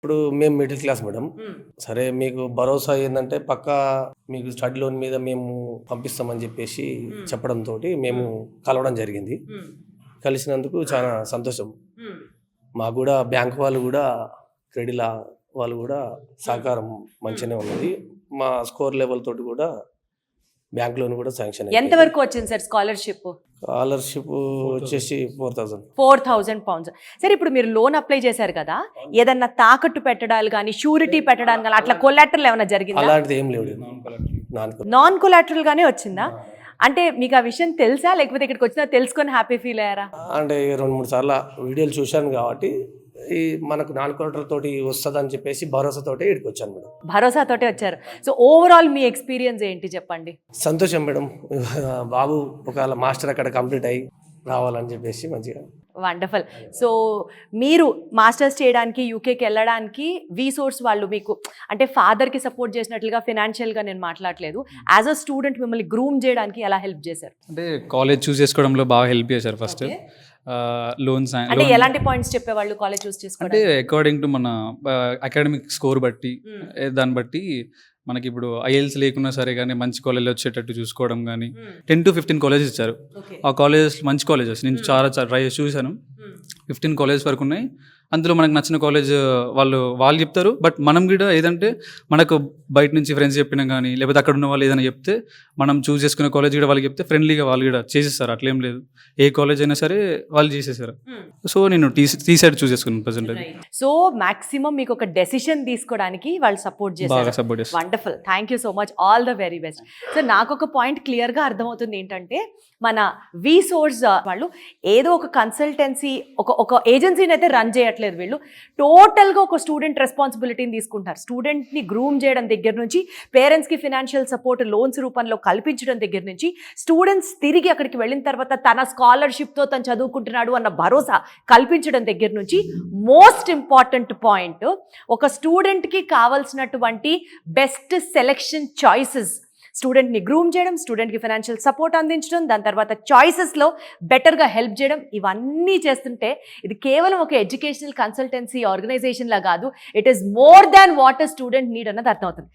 ఇప్పుడు మేము middle class madam. సరే మీకు భరోసా ఏందంటే పక్కా మీకు స్టడీ లోన్ మీద మేము పంపిస్తామని చెప్పేసి చెప్పడంతో మేము కలవడం జరిగింది. కలిసినందుకు చాలా సంతోషం. మాకు కూడా బ్యాంక్ వాళ్ళు కూడా క్రెడిట్ వాళ్ళు కూడా సహకారం మంచిగానే ఉన్నది. మా స్కోర్ లెవెల్ తోటి కూడా బ్యాంక్ లోన్ కూడా శాంక్షన్ అయింది. ఎంత వరకు వచ్చింది సార్ స్కాలర్షిప్? స్కాలర్షిప్ వచ్చేసి 4,000. 4,000 పౌండ్స్. సరే, ఇప్పుడు మీరు లోన్ అప్లై చేశారు కదా, ఏదన్నా తాకట్టు పెట్టడాలు కానీ షూరిటీ పెట్టడానికి కానీ అట్లా కొలాటరల్ ఏమైనా జరిగిందా? అలాంటిది ఏం లేదు. నాన్ కొలాటరల్ గానే వచ్చిందా? అంటే మీకు ఆ విషయం తెలుసా, లేకపోతే ఇక్కడికి వచ్చినా తెలుసుకొని హ్యాపీ ఫీల్ అయ్యారా? అంటే 2-3 సార్లు వీడియోలు చూశాను కాబట్టి ఈ మనకు నాన్ కొలాటరల్ తోటి వస్తుందని చెప్పేసి భరోసాతోటి ఇక్కడికి వచ్చాను మేడం. భరోసాతోటే వచ్చారు. సో ఓవరాల్ మీ ఎక్స్పీరియన్స్ ఏంటి చెప్పండి? సంతోషం మేడం. బాబు ఒకవేళ మాస్టర్ అక్కడ కంప్లీట్ అయ్యి రావాలని చెప్పేసి మంచిగా. వండర్ఫుల్. సో మీరు మాస్టర్స్ చేయడానికి యూకేకి వెళ్ళడానికి వీసోర్స్ వాళ్ళు మీకు అంటే ఫాదర్కి సపోర్ట్ చేసినట్లుగా ఫినాన్షియల్గా నేను మాట్లాడలేదు, యాజ్ అ స్టూడెంట్ మిమ్మల్ని గ్రూమ్ చేయడానికి ఎలా హెల్ప్ చేశారు? అంటే కాలేజ్ చూస్ చేసుకోవడంలో బాగా హెల్ప్ చేశారు. ఫస్ట్ లోన్స్ అంటే ఎలాంటి పాయింట్స్ చెప్పేవాళ్ళు కాలేజ్ చూస్ చేసుకోవడం? అంటే అకార్డింగ్ టు మన అకాడమిక్ స్కోర్ బట్టి దాన్ని బట్టి మనకి ఇప్పుడు ఐఎల్స్ లేకున్నా సరే కానీ మంచి కాలేజ్ వచ్చేటట్టు చూసుకోవడం కానీ 10 to 15 కాలేజెస్ ఇచ్చారు. ఆ కాలేజెస్ మంచి కాలేజెస్, నేను చాలా ట్రై చూశాను. 15 కాలేజెస్ వరకు ఉన్నాయి. అందులో మనకు నచ్చిన కాలేజ్ వాళ్ళు చెప్తారు. బట్ మనం కూడా ఏదంటే మనకు బయట నుంచి ఫ్రెండ్స్ చెప్పినా కానీ లేకపోతే అక్కడ ఉన్న వాళ్ళు ఏదైనా చెప్తే మనం చూస్ చేసుకునే కాలేజ్ కూడా వాళ్ళకి చెప్తే ఫ్రెండ్లీగా వాళ్ళు కూడా చేసేస్తారు. అట్లేం లేదు, ఏ కాలేజ్ అయినా సరే వాళ్ళు చేసేసారు. సో నేను టీ సైడ్ చూస్ చేసుకున్నాను ప్రజెంట్. సో మాక్సిమం మీకు ఒక డెసిషన్ తీసుకోవడానికి వాళ్ళు సపోర్ట్ చేస్తారు. Wonderful, thank you so much, all the very best. So నాకు ఒక పాయింట్ క్లియర్గా అర్థమవుతుంది ఏంటంటే మన వీసోర్స్ వాళ్ళు ఏదో ఒక కన్సల్టెన్సీ ఒక ఏజెన్సీని అయితే రన్ చేయట్లేదు. వీళ్ళు టోటల్గా ఒక స్టూడెంట్ రెస్పాన్సిబిలిటీని తీసుకుంటారు. స్టూడెంట్ని గ్రూమ్ చేయడం దగ్గర నుంచి, పేరెంట్స్కి ఫినాన్షియల్ సపోర్ట్ లోన్స్ రూపంలో కల్పించడం దగ్గర నుంచి, స్టూడెంట్స్ తిరిగి అక్కడికి వెళ్ళిన తర్వాత తన స్కాలర్షిప్తో తను చదువుకుంటున్నాడు అన్న భరోసా కల్పించడం దగ్గర నుంచి, మోస్ట్ ఇంపార్టెంట్ పాయింట్ ఒక స్టూడెంట్కి కావాల్సినటువంటి బెస్ట్ సెలెక్షన్ చాయిసెస్, స్టూడెంట్ని గ్రూమ్ చేయడం, స్టూడెంట్కి ఫైనాన్షియల్ సపోర్ట్ అందించడం, దాని తర్వాత చాయిసెస్లో బెటర్గా హెల్ప్ చేయడం, ఇవన్నీ చేస్తుంటే ఇది కేవలం ఒక ఎడ్యుకేషనల్ కన్సల్టెన్సీ ఆర్గనైజేషన్లా కాదు, it is more than what a student need అన్నది అర్థమవుతుంది.